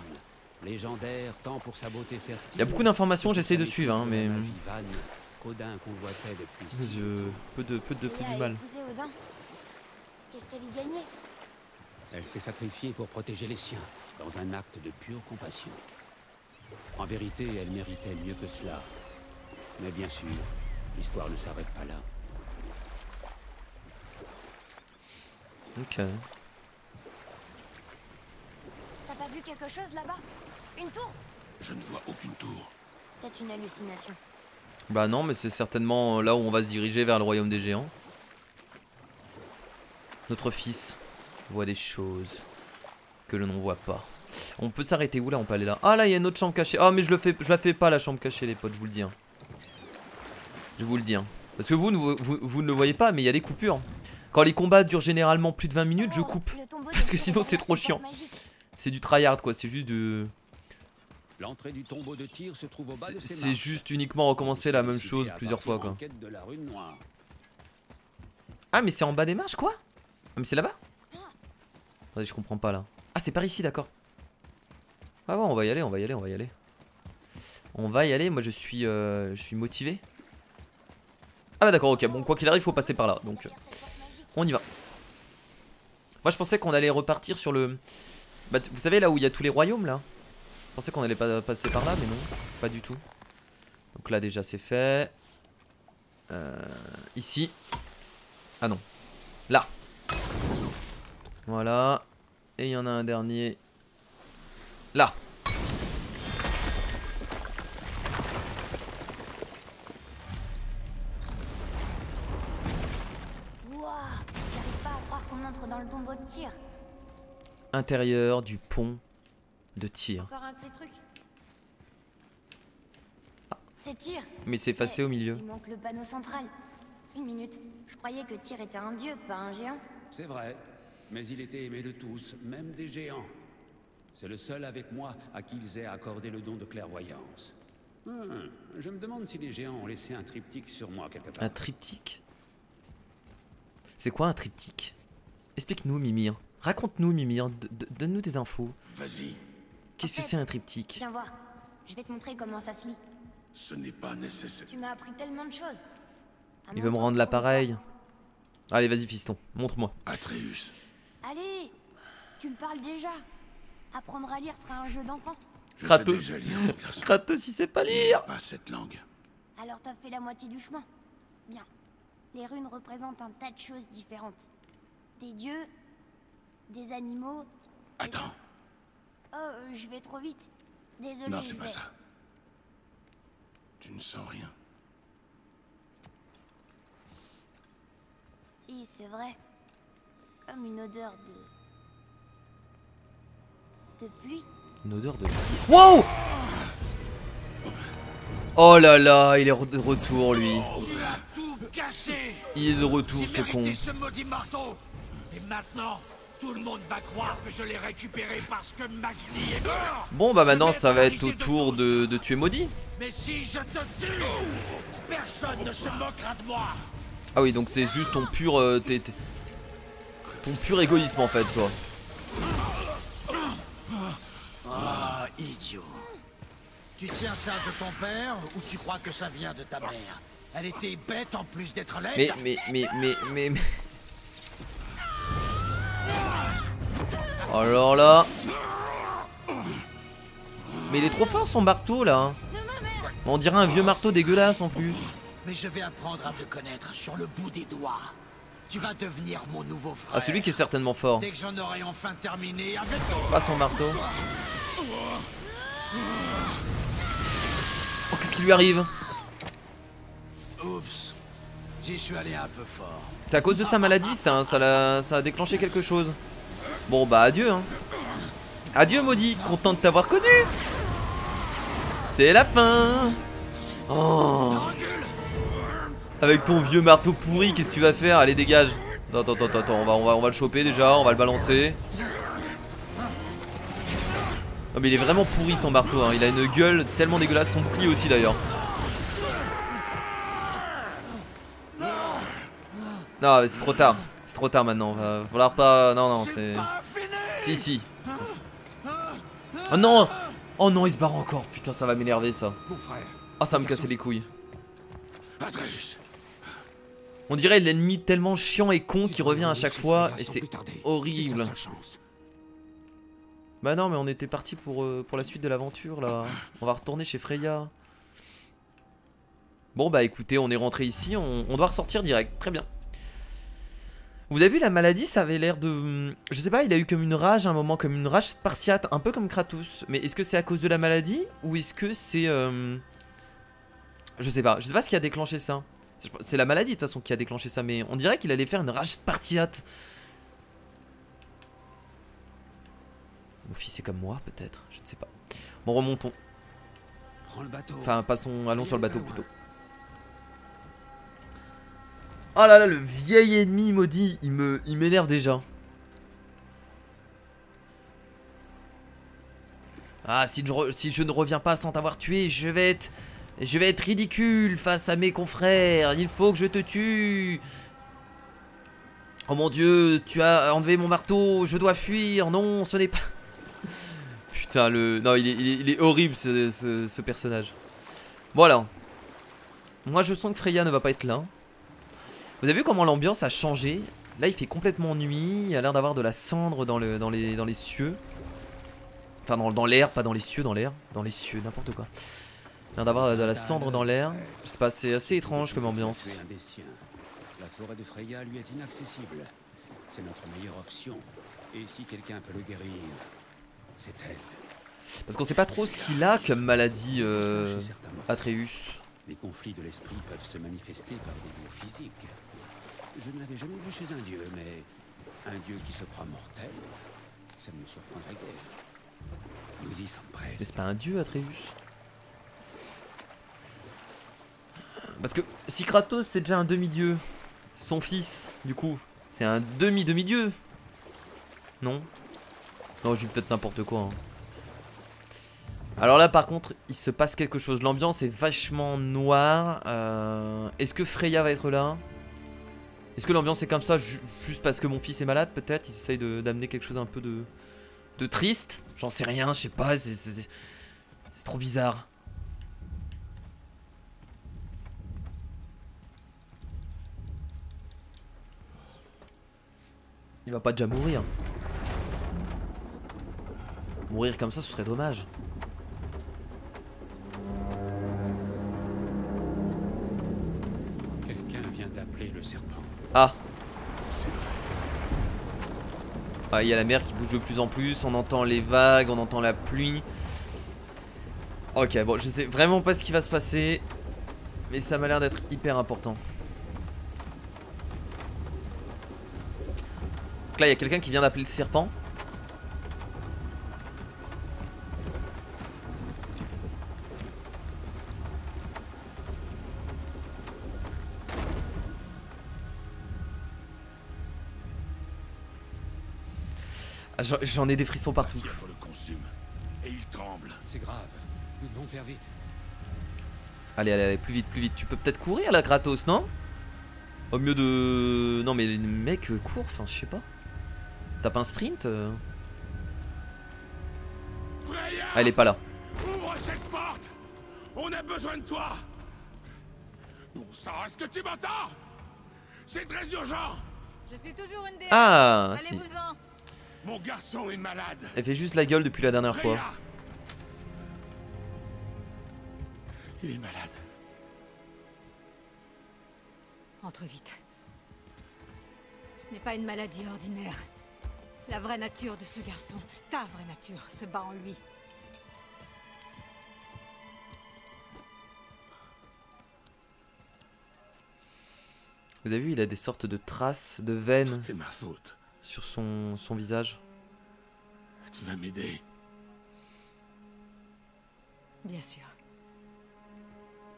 Speaker 2: légendaire tant pour sa beauté fertile.
Speaker 1: Il y a beaucoup d'informations, j'essaie de suivre hein, mais
Speaker 2: Vanne, qu'Odin convoitait depuis si
Speaker 1: peu de
Speaker 4: Léa
Speaker 1: du
Speaker 4: a
Speaker 1: mal.
Speaker 4: épousé Odin. Qu'est-ce qu'elle y gagnait?
Speaker 2: Elle s'est sacrifiée pour protéger les siens, dans un acte de pure compassion. En vérité, elle méritait mieux que cela. Mais bien sûr, l'histoire ne s'arrête pas là.
Speaker 1: Ok.
Speaker 4: T'as pas vu quelque chose là-bas? Une tour?
Speaker 3: Je ne vois aucune tour.
Speaker 4: Peut-être une hallucination.
Speaker 1: Bah non, mais c'est certainement là où on va se diriger vers le royaume des géants. Notre fils voit des choses que l'on ne voit pas. On peut s'arrêter où là? On peut aller là. Ah là il y a une autre chambre cachée. Ah mais je la fais pas la chambre cachée les potes, je vous le dis hein. Je vous le dis hein. Parce que vous ne le voyez pas mais il y a des coupures. Quand les combats durent généralement plus de 20 minutes je coupe. Parce que sinon c'est trop chiant. C'est du tryhard quoi, c'est juste de...
Speaker 2: L'entrée du tombeau de Tyr se trouve au bas de ces
Speaker 1: C'est
Speaker 2: marches.
Speaker 1: juste uniquement recommencer la même chose plusieurs fois quoi.
Speaker 2: En quête de la rune noire.
Speaker 1: Ah mais c'est en bas des marches quoi? Ah mais c'est là-bas? Attendez je comprends pas là. Ah c'est par ici d'accord. Ah ouais on va y aller, on va y aller, on va y aller. On va y aller, moi je suis motivé. Ah bah d'accord ok, bon quoi qu'il arrive faut passer par là. Donc on y va. Moi je pensais qu'on allait repartir sur le... Bah, vous savez là où il y a tous les royaumes là? Je pensais qu'on allait pas passer par là mais non, pas du tout. Donc là déjà c'est fait. Ici. Ah non. Là. Voilà. Et il y en a un dernier. Là.
Speaker 4: Wouah, j'arrive pas à croire qu'on entre dans le tombeau de Tyr.
Speaker 1: Intérieur du pont de Tyr.
Speaker 4: Encore un de ces trucs. C'est Tyr.
Speaker 1: Mais c'est effacé au milieu.
Speaker 4: Il manque le panneau central. Une minute. Je croyais que Tyr était un dieu, pas un géant.
Speaker 2: C'est vrai, mais il était aimé de tous, même des géants. C'est le seul avec moi à qui ils aient accordé le don de clairvoyance. Je me demande si les géants ont laissé un triptyque sur moi quelque part.
Speaker 1: Un triptyque? C'est quoi un triptyque? Explique-nous Mimir. Raconte-nous Mimir. Donne-nous des infos.
Speaker 3: Vas-y,
Speaker 1: Qu'est-ce que c'est un triptyque?
Speaker 4: Viens voir. Je vais te montrer comment ça se lit.
Speaker 3: ce n'est pas nécessaire.
Speaker 4: Tu m'as appris tellement de choses. À
Speaker 1: Il
Speaker 4: mon
Speaker 1: veut me
Speaker 4: tour,
Speaker 1: rendre
Speaker 4: on
Speaker 1: l'appareil.
Speaker 4: va.
Speaker 1: Allez vas-y fiston, montre-moi.
Speaker 3: Atreus,
Speaker 4: Allez, tu le parles déjà. Apprendre à lire sera un jeu d'enfant.
Speaker 3: je sais
Speaker 1: Kratos.
Speaker 3: déjà lire, mon garçon.
Speaker 1: Kratos il sait pas lire.
Speaker 3: Pas cette langue.
Speaker 4: Alors t'as fait la moitié du chemin. Bien. Les runes représentent un tas de choses différentes. Des dieux, des animaux.
Speaker 3: Attends,
Speaker 4: Oh, je vais trop vite. Désolé.
Speaker 3: non,
Speaker 4: je
Speaker 3: c'est pas
Speaker 4: vais-
Speaker 3: ça. Tu ne sens rien.
Speaker 4: Si, c'est vrai. Comme une odeur de pluie.
Speaker 1: Une odeur de... Wow! Oh là là, il est de retour lui.
Speaker 3: Tu as tout gâché.
Speaker 1: Il est de retour
Speaker 3: J'ai
Speaker 1: ce con.
Speaker 3: mérité ce maudit marteau. Et maintenant, tout le monde va croire que je l'ai récupéré parce que Magni est mort.
Speaker 1: Bon bah maintenant ça va être au tour de tuer Maudit.
Speaker 3: Mais si je te tue, personne ne se moquera de moi.
Speaker 1: Ah oui donc c'est juste ton pur... ton pur égoïsme en fait toi.
Speaker 3: Ah, idiot. Tu tiens ça de ton père ou tu crois que ça vient de ta mère? Elle était bête en plus d'être laide.
Speaker 1: Mais... Alors là... Mais il est trop fort son marteau là hein. On dirait un vieux marteau dégueulasse en plus.
Speaker 3: Mais je vais apprendre à te connaître sur le bout des doigts. Tu vas devenir mon nouveau frère.
Speaker 1: Ah celui qui est certainement fort.
Speaker 3: Dès que j'en aurai enfin terminé avec toi.
Speaker 1: Pas son marteau. Oh qu'est-ce qui lui arrive?
Speaker 3: Oups. J'y suis allé un peu fort.
Speaker 1: C'est à cause de sa maladie ça, ça a déclenché quelque chose. Bon bah adieu hein. Adieu Maudit, content de t'avoir connu. C'est la fin. Oh. Avec ton vieux marteau pourri, qu'est-ce que tu vas faire? Allez dégage. Attends, on va le choper déjà, on va le balancer. Non mais il est vraiment pourri son marteau hein. Il a une gueule tellement dégueulasse, son bouclier aussi d'ailleurs. Non mais c'est trop tard. C'est trop tard maintenant. Va falloir pas... Non c'est... Si. Oh non. Oh non il se barre encore. Putain ça va m'énerver ça.
Speaker 3: Mon frère.
Speaker 1: Ah ça va me casser les couilles.
Speaker 3: Atreus.
Speaker 1: On dirait l'ennemi tellement chiant et con qui revient à chaque fois et c'est horrible. Bah non mais on était parti pour la suite de l'aventure là. On va retourner chez Freya. Bon bah écoutez on est rentré ici, on doit ressortir direct, très bien. Vous avez vu la maladie, ça avait l'air de... Je sais pas, il a eu comme une rage à un moment, comme une rage spartiate, un peu comme Kratos. Mais est-ce que c'est à cause de la maladie ou est-ce que c'est... Je sais pas ce qui a déclenché ça. C'est la maladie de toute façon qui a déclenché ça, mais on dirait qu'il allait faire une rage spartiate. Mon fils est comme moi, peut-être. Je ne sais pas. Bon, remontons.
Speaker 2: Prends le bateau.
Speaker 1: Enfin, allons sur le bateau plutôt. Oh là là, le vieil ennemi maudit, il m'énerve déjà. Ah, si je ne reviens pas sans t'avoir tué, je vais être ridicule face à mes confrères. Il faut que je te tue. Oh mon dieu, tu as enlevé mon marteau, je dois fuir. Non, ce n'est pas... Putain, non, il est horrible ce personnage. Voilà. Moi, je sens que Freya ne va pas être là. Vous avez vu comment l'ambiance a changé? Là, il fait complètement nuit. Il y a l'air d'avoir de la cendre dans les cieux. Enfin, dans l'air, pas dans les cieux, dans l'air. Dans les cieux, n'importe quoi. Il y a l'air d'avoir de la cendre dans l'air. Je sais pas, c'est assez étrange comme ambiance.
Speaker 2: Tu es un des siens. La forêt de Freya lui est inaccessible. C'est notre meilleure option. Et si quelqu'un peut le guérir, c'est elle.
Speaker 1: Parce qu'on sait pas trop ce qu'il a comme maladie, Atreus.
Speaker 2: Les conflits de l'esprit peuvent se manifester par des maux physiques. Je ne l'avais jamais vu chez un dieu, mais un dieu qui se croit mortel, ça ne me surprendrait guère. Nous y sommes presque.
Speaker 1: Mais c'est pas un dieu, Atreus. Parce que si Kratos c'est déjà un demi-dieu, son fils, du coup, c'est un demi-dieu. Non? Non, je dis peut-être n'importe quoi. Hein. Alors là, par contre, il se passe quelque chose. L'ambiance est vachement noire. Est-ce que Freya va être là? Est-ce que l'ambiance est comme ça juste parce que mon fils est malade? Peut-être. Il essaye d'amener quelque chose un peu de triste. J'en sais rien, je sais pas. C'est trop bizarre. Il va pas déjà mourir. Mourir comme ça, ce serait dommage.
Speaker 2: Quelqu'un vient d'appeler le serpent.
Speaker 1: Ah. Ah, il y a la mer qui bouge de plus en plus. On entend les vagues, on entend la pluie. Ok, bon, je sais vraiment pas ce qui va se passer. Mais ça m'a l'air d'être hyper important. Donc là, il y a quelqu'un qui vient d'appeler le serpent. Ah, j'en ai des frissons partout.
Speaker 7: La fièvre le consume et il tremble.
Speaker 2: C'est grave. Nous devons faire vite.
Speaker 1: Allez, allez, allez, plus vite, plus vite. Tu peux peut-être courir là, Kratos, non? Au mieux de... Non mais les mecs courent, enfin je sais pas. T'as pas un sprint
Speaker 7: Freya,
Speaker 1: Ah, elle est pas là.
Speaker 7: ouvre cette porte. On a besoin de toi. Bon sang, est-ce que tu m'entends? C'est très urgent.
Speaker 8: Je suis toujours une déesse.
Speaker 1: Ah, si.
Speaker 8: Allez-vous-en.
Speaker 7: Mon garçon est malade.
Speaker 1: Elle fait juste la gueule depuis la dernière fois.
Speaker 7: Freya, il est malade.
Speaker 8: Entre vite. Ce n'est pas une maladie ordinaire. La vraie nature de ce garçon, ta vraie nature, se bat en lui.
Speaker 1: Vous avez vu, il a des sortes de traces de veines
Speaker 7: C'est ma faute.
Speaker 1: sur son visage.
Speaker 7: Tu vas m'aider.
Speaker 8: Bien sûr.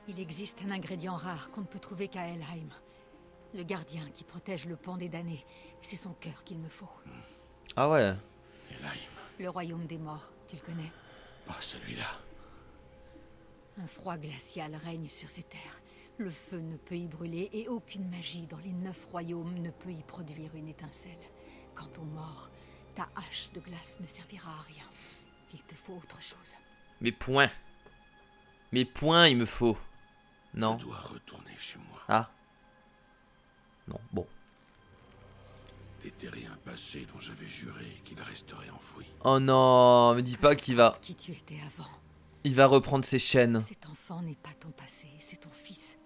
Speaker 8: Il existe un ingrédient rare qu'on ne peut trouver qu'à Helheim. Le gardien qui protège le pont des damnés. C'est son cœur qu'il me faut.
Speaker 1: Ah ouais.
Speaker 7: Helheim,
Speaker 8: Le royaume des morts, tu le connais?
Speaker 7: pas celui-là.
Speaker 8: Un froid glacial règne sur ces terres. Le feu ne peut y brûler et aucune magie dans les 9 royaumes ne peut y produire une étincelle. Quant aux morts, ta hache de glace ne servira à rien. Il te faut autre chose.
Speaker 1: Mes points. Mes points, il me faut. Non.
Speaker 7: Je dois retourner chez moi.
Speaker 1: Ah. Non, bon.
Speaker 7: Déterrer un passé dont j'avais juré qu'il resterait enfoui.
Speaker 1: Oh non, me dis pas qu'il va...
Speaker 8: Qui tu étais avant.
Speaker 1: Il va reprendre ses chaînes.
Speaker 8: Cet enfant n'est pas ton passé, c'est ton fils.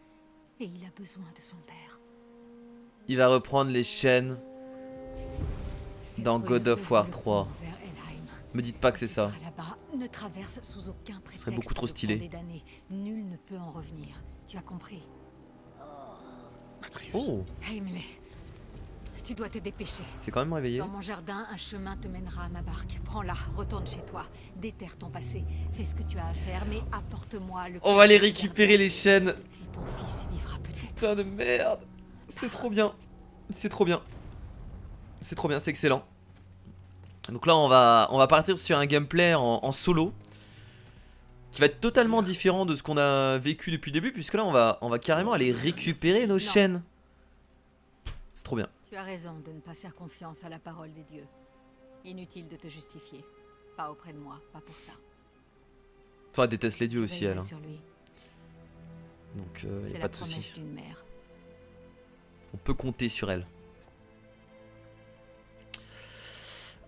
Speaker 8: Et il a besoin de son père.
Speaker 1: Il va reprendre les chaînes dans God of War 3. Me dites pas que c'est ça.
Speaker 8: Ne traverse sous aucun prétexte.
Speaker 1: Ce serait beaucoup trop
Speaker 8: le pont
Speaker 1: stylé.
Speaker 8: des damnés. Nul ne peut en revenir. Tu as compris?
Speaker 7: Atreus,
Speaker 1: Oh.
Speaker 8: Heimle, Tu dois te dépêcher.
Speaker 1: C'est quand même réveillé.
Speaker 8: Dans mon jardin, un chemin te mènera à ma barque. Prends-la, retourne chez toi. Déterre ton passé. Fais ce que tu as à faire, mais apporte-moi le...
Speaker 1: On va aller récupérer les chaînes.
Speaker 8: Et ton fils vivra peut-être.
Speaker 1: Putain de merde. C'est trop bien. C'est trop bien. C'est trop bien, c'est excellent. Donc là on va partir sur un gameplay en solo qui va être totalement différent de ce qu'on a vécu depuis le début, puisque là on va carrément aller récupérer nos chaînes. C'est trop bien.
Speaker 8: Tu as raison de ne pas faire confiance à la parole des dieux. Inutile de te justifier. Pas auprès de moi, pas pour ça.
Speaker 1: Toi elle déteste les dieux aussi elle.
Speaker 8: Sur lui.
Speaker 1: Donc y
Speaker 8: C'est
Speaker 1: a
Speaker 8: la
Speaker 1: pas de
Speaker 8: promesse
Speaker 1: soucis.
Speaker 8: d'une mère.
Speaker 1: On peut compter sur elle.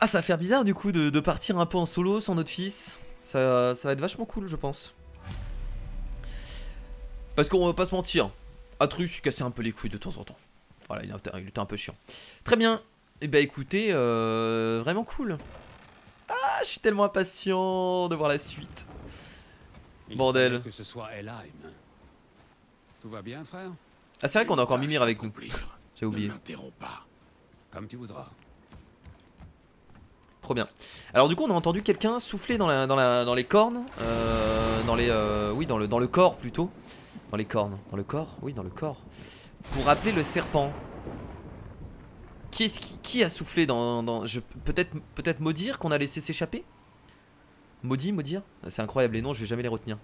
Speaker 1: Ah, ça va faire bizarre du coup de partir un peu en solo sans notre fils. Ça va être vachement cool je pense. Parce qu'on va pas se mentir, Atrus il cassait un peu les couilles de temps en temps. Voilà, il était un peu chiant. Très bien. Et bah écoutez, vraiment cool. Ah, je suis tellement impatient de voir la suite. Bordel.
Speaker 2: Que ce soit Elheim. Tout va bien, frère?
Speaker 1: Ah, c'est vrai qu'on a encore Mimir avec nous. J'ai oublié.
Speaker 7: Ne m'interromps pas.
Speaker 2: Comme tu voudras.
Speaker 1: Trop bien. Alors du coup on a entendu quelqu'un souffler dans les cornes, oui dans le corps plutôt, dans les cornes, dans le corps, oui dans le corps, pour appeler le serpent. Qui a soufflé peut-être Maudir qu'on a laissé s'échapper. Maudire, c'est incroyable les noms, je vais jamais les retenir.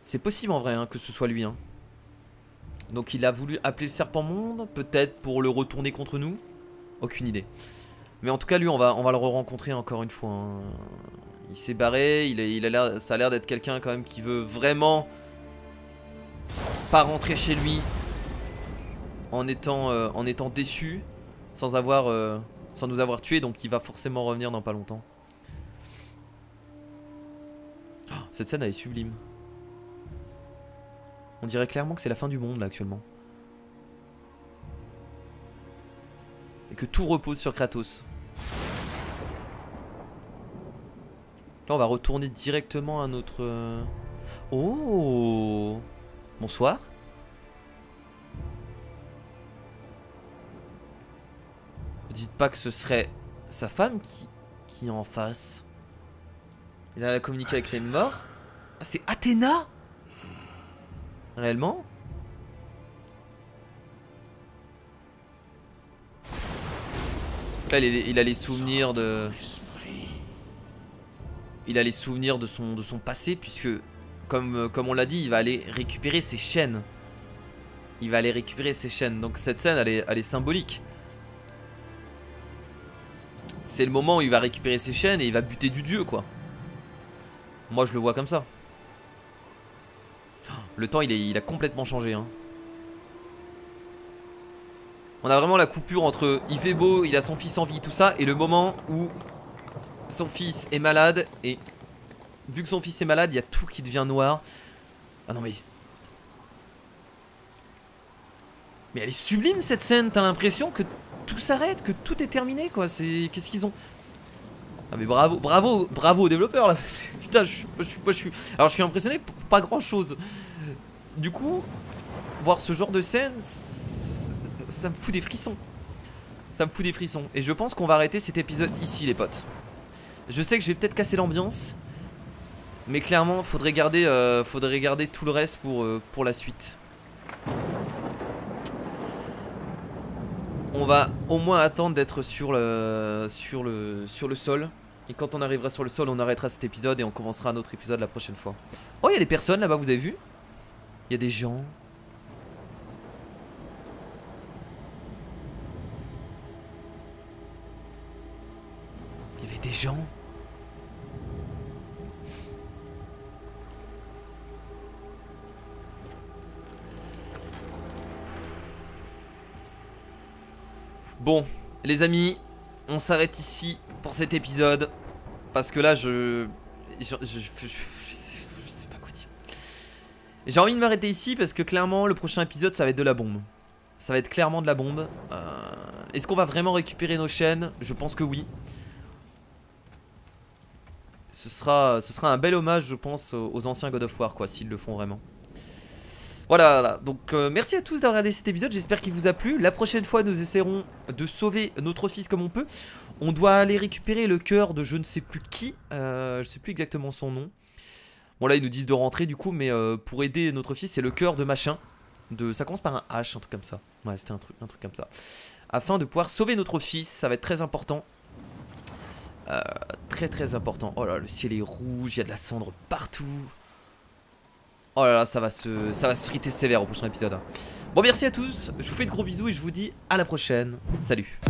Speaker 1: C'est possible en vrai hein, que ce soit lui. Hein. Donc il a voulu appeler le serpent monde, peut-être pour le retourner contre nous. Aucune idée. Mais en tout cas lui on va le re-rencontrer encore une fois hein. Il s'est barré, ça a l'air d'être quelqu'un quand même qui veut vraiment pas rentrer chez lui en étant déçu sans nous avoir tué, donc il va forcément revenir dans pas longtemps. Oh, cette scène elle est sublime. On dirait clairement que c'est la fin du monde là actuellement. Et que tout repose sur Kratos. Là on va retourner directement à notre... Oh, bonsoir. Ne dites pas que ce serait sa femme qui est en face. Il a communiqué avec les morts. Ah, c'est Athéna. Réellement? Là il a les souvenirs de... Il a les souvenirs de son passé, puisque comme on l'a dit, il va aller récupérer ses chaînes. Il va aller récupérer ses chaînes. Donc cette scène elle est symbolique. C'est le moment où il va récupérer ses chaînes et il va buter du dieu quoi. Moi je le vois comme ça. Le temps il a complètement changé hein. On a vraiment la coupure entre il fait beau, il a son fils en vie, tout ça, et le moment où son fils est malade, et vu que son fils est malade, il y a tout qui devient noir. Ah non mais... Mais elle est sublime cette scène, t'as l'impression que tout s'arrête, que tout est terminé quoi, c'est... Qu'est-ce qu'ils ont... Ah mais bravo aux développeurs là. Putain, alors je suis impressionné pour pas grand chose. Du coup, voir ce genre de scène, ça me fout des frissons. Ça me fout des frissons. Et je pense qu'on va arrêter cet épisode ici les potes. Je sais que je vais peut-être casser l'ambiance, mais clairement faudrait garder tout le reste pour la suite. On va au moins attendre d'être sur le sol. Et quand on arrivera sur le sol, on arrêtera cet épisode et on commencera un autre épisode la prochaine fois. Oh, il y a des personnes là-bas, vous avez vu? Il y a des gens. Il y avait des gens. Bon, les amis, on s'arrête ici pour cet épisode. Parce que là, je sais pas quoi dire. J'ai envie de m'arrêter ici parce que clairement, le prochain épisode, ça va être de la bombe. Ça va être clairement de la bombe. Est-ce qu'on va vraiment récupérer nos chaînes? Je pense que oui. Ce sera un bel hommage, je pense, aux anciens God of War, quoi, s'ils le font vraiment. Voilà, donc merci à tous d'avoir regardé cet épisode, j'espère qu'il vous a plu. La prochaine fois nous essaierons de sauver notre fils comme on peut. On doit aller récupérer le cœur de je ne sais plus qui, je sais plus exactement son nom. Bon là ils nous disent de rentrer du coup, mais pour aider notre fils c'est le cœur de machin. Ça commence par un H, un truc comme ça. Ouais c'était un truc comme ça. Afin de pouvoir sauver notre fils, ça va être très important. Très important. Oh là le ciel est rouge, il y a de la cendre partout. Oh là là ça va se friter sévère au prochain épisode. Bon merci à tous, je vous fais de gros bisous et je vous dis à la prochaine. Salut.